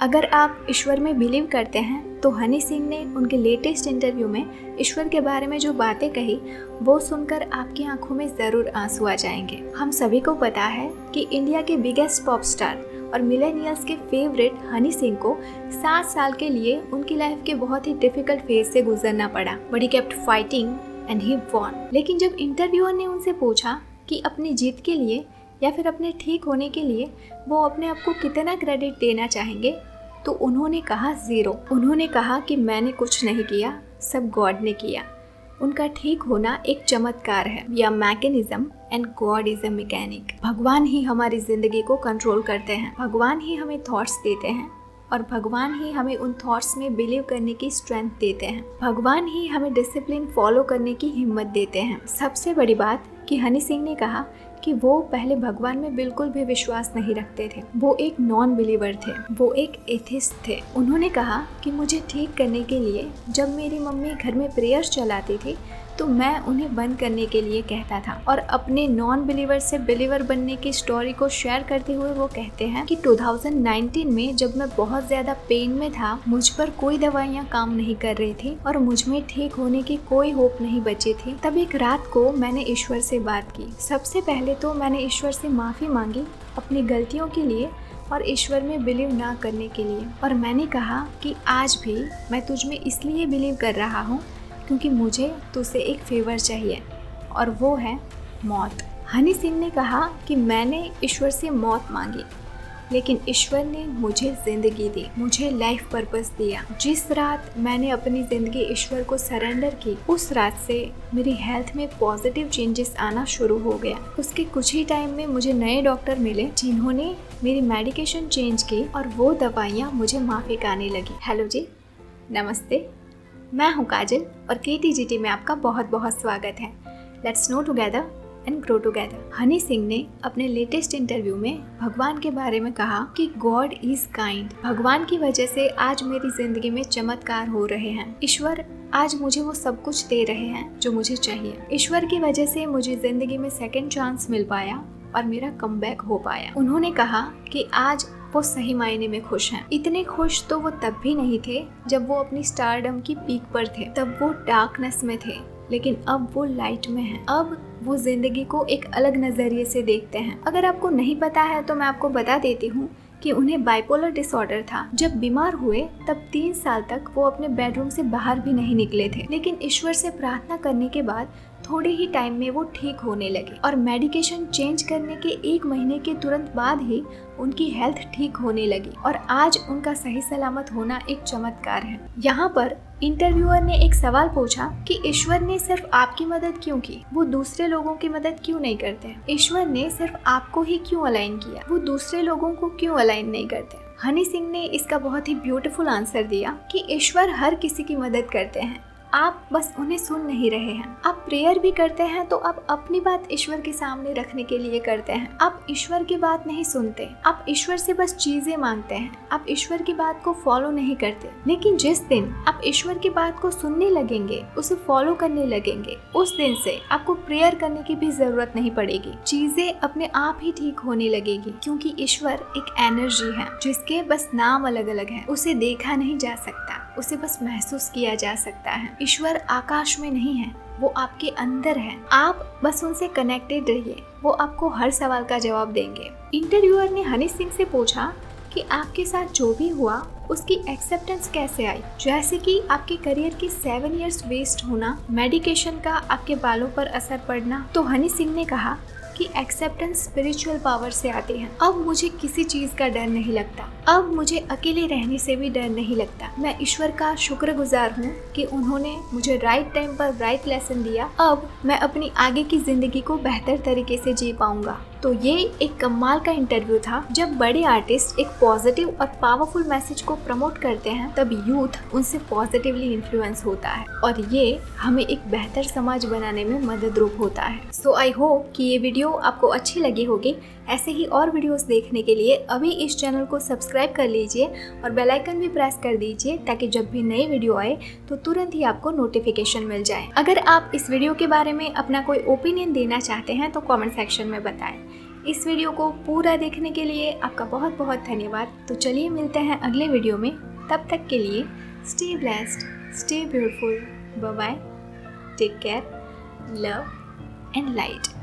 अगर आप ईश्वर में बिलीव करते हैं तो हनी सिंह ने उनके लेटेस्ट इंटरव्यू में ईश्वर के बारे में जो बातें कही वो सुनकर आपकी आंखों में ज़रूर आंसू आ जाएंगे। हम सभी को पता है कि इंडिया के बिगेस्ट पॉप स्टार और मिलेनियल्स के फेवरेट हनी सिंह को 7 साल के लिए उनकी लाइफ के बहुत ही डिफिकल्ट फेज से गुजरना पड़ा, but he kept fighting and he won. लेकिन जब इंटरव्यूअर ने उनसे पूछा कि अपनी जीत के लिए या फिर अपने ठीक होने के लिए वो अपने आप को कितना क्रेडिट देना चाहेंगे, तो उन्होंने कहा 0। उन्होंने कहा कि मैंने कुछ नहीं किया, सब गॉड ने किया। उनका ठीक होना एक चमत्कार है। We are mechanism and God is a mechanic. भगवान ही हमारी जिंदगी को कंट्रोल करते हैं, भगवान ही हमें थॉट्स देते हैं और भगवान ही हमें उन थॉट्स में बिलीव करने की स्ट्रेंथ देते हैं। भगवान ही हमें डिसिप्लिन फॉलो करने की हिम्मत देते हैं। सबसे बड़ी बात कि हनी सिंह ने कहा कि वो पहले भगवान में बिल्कुल भी विश्वास नहीं रखते थे, वो एक नॉन बिलीवर थे, वो एक एथिस्ट थे। उन्होंने कहा कि मुझे ठीक करने के लिए जब मेरी मम्मी घर में प्रेयर्स चलाती थी तो मैं उन्हें बंद करने के लिए कहता था। और अपने नॉन बिलीवर से बिलीवर बनने की स्टोरी को शेयर करते हुए वो कहते हैं कि 2019 में जब मैं बहुत ज़्यादा पेन में था, मुझ पर कोई दवाइयाँ काम नहीं कर रही थी और मुझ में ठीक होने की कोई होप नहीं बची थी। तब एक रात को मैंने ईश्वर से बात की। सबसे पहले तो मैंने ईश्वर से माफ़ी मांगी अपनी गलतियों के लिए और ईश्वर में बिलीव ना करने के लिए। और मैंने कहा कि आज भी मैं तुझ में इसलिए बिलीव कर रहा हूँ क्योंकि मुझे तुझसे एक फेवर चाहिए और वो है मौत। हनी सिंह ने कहा कि मैंने ईश्वर से मौत मांगी लेकिन ईश्वर ने मुझे ज़िंदगी दी, मुझे लाइफ पर्पस दिया। जिस रात मैंने अपनी ज़िंदगी ईश्वर को सरेंडर की, उस रात से मेरी हेल्थ में पॉजिटिव चेंजेस आना शुरू हो गया। उसके कुछ ही टाइम में मुझे नए डॉक्टर मिले जिन्होंने मेरी मेडिकेशन चेंज की और वो दवाइयाँ मुझे माफिक आने लगी। हेलो जी, नमस्ते, मैं हूँ काजल और KTGT में आपका बहुत बहुत स्वागत है। Let's no together and grow together. Honey Singh ने अपने लेटेस्ट इंटरव्यू में भगवान के बारे में कहा कि गॉड इज काइंड। भगवान की वजह से आज मेरी जिंदगी में चमत्कार हो रहे हैं। ईश्वर आज मुझे वो सब कुछ दे रहे हैं जो मुझे चाहिए। ईश्वर की वजह से मुझे जिंदगी में सेकेंड चांस मिल पाया और मेरा कमबैक हो पाया। उन्होंने कहा कि आज वो सही मायने में खुश हैं। इतने खुश तो वो तब भी नहीं थे जब वो अपनी स्टारडम की पीक पर थे, तब वो डार्कनेस में थे, लेकिन अब वो लाइट में हैं। अब वो जिंदगी को एक अलग नजरिए से देखते हैं। अगर आपको नहीं पता है तो मैं आपको बता देती हूँ कि उन्हें बाइपोलर डिसऑर्डर था। जब बीमार हुए तब 3 साल तक वो अपने बेडरूम से बाहर भी नहीं निकले थे, लेकिन ईश्वर से प्रार्थना करने के बाद थोड़े ही टाइम में वो ठीक होने लगे और मेडिकेशन चेंज करने के 1 महीने के तुरंत बाद ही उनकी हेल्थ ठीक होने लगी और आज उनका सही सलामत होना एक चमत्कार है। यहाँ पर इंटरव्यूअर ने एक सवाल पूछा कि ईश्वर ने सिर्फ आपकी मदद क्यों की, वो दूसरे लोगों की मदद क्यों नहीं करते? ईश्वर ने सिर्फ आपको ही क्यों अलाइन किया, वो दूसरे लोगों को क्यों अलाइन नहीं करते? हनी सिंह ने इसका बहुत ही ब्यूटीफुल आंसर दिया कि ईश्वर हर किसी की मदद करते हैं, आप बस उन्हें सुन नहीं रहे हैं। आप प्रेयर भी करते हैं तो आप अपनी बात ईश्वर के सामने रखने के लिए करते हैं। आप ईश्वर की बात नहीं सुनते, आप ईश्वर से बस चीजें मांगते हैं, आप ईश्वर की बात को फॉलो नहीं करते। लेकिन जिस दिन आप ईश्वर की बात को सुनने लगेंगे, उसे फॉलो करने लगेंगे, उस दिन से आपको प्रेयर करने की भी जरूरत नहीं पड़ेगी। चीजें अपने आप ही ठीक होने लगेगी, क्योंकि ईश्वर एक एनर्जी है जिसके बस नाम अलग अलग है। उसे देखा नहीं जा सकता, उसे बस महसूस किया जा सकता है। ईश्वर आकाश में नहीं है, वो आपके अंदर है। आप बस उनसे कनेक्टेड रहिए, वो आपको हर सवाल का जवाब देंगे। इंटरव्यूअर ने हनी सिंह से पूछा कि आपके साथ जो भी हुआ उसकी एक्सेप्टेंस कैसे आई, जैसे कि आपके करियर की 7 इयर्स वेस्ट होना, मेडिकेशन का आपके बालों पर असर पड़ना। तो हनी सिंह ने कहा कि एक्सेप्टेंस स्पिरिचुअल पावर से आती है। अब मुझे किसी चीज का डर नहीं लगता, अब मुझे अकेले रहने से भी डर नहीं लगता। मैं ईश्वर का शुक्रगुजार हूँ कि उन्होंने मुझे राइट टाइम पर राइट लेसन दिया। अब मैं अपनी आगे की जिंदगी को बेहतर तरीके से जी पाऊंगा। तो ये एक कमाल का इंटरव्यू था। जब बड़े आर्टिस्ट एक पॉजिटिव और पावरफुल मैसेज को प्रमोट करते हैं तब यूथ उनसे पॉजिटिवली इन्फ्लुएंस होता है और ये हमें एक बेहतर समाज बनाने में मददरूप होता है। सो आई होप कि ये वीडियो आपको अच्छी लगी होगी। ऐसे ही और वीडियोस देखने के लिए अभी इस चैनल को सब्सक्राइब कर लीजिए और बेल आइकन भी प्रेस कर दीजिए ताकि जब भी नई वीडियो आए तो तुरंत ही आपको नोटिफिकेशन मिल जाए। अगर आप इस वीडियो के बारे में अपना कोई ओपिनियन देना चाहते हैं तो कमेंट सेक्शन में बताएं। इस वीडियो को पूरा देखने के लिए आपका बहुत बहुत धन्यवाद। तो चलिए मिलते हैं अगले वीडियो में, तब तक के लिए stay blessed, stay beautiful, bye bye, take care, love and light.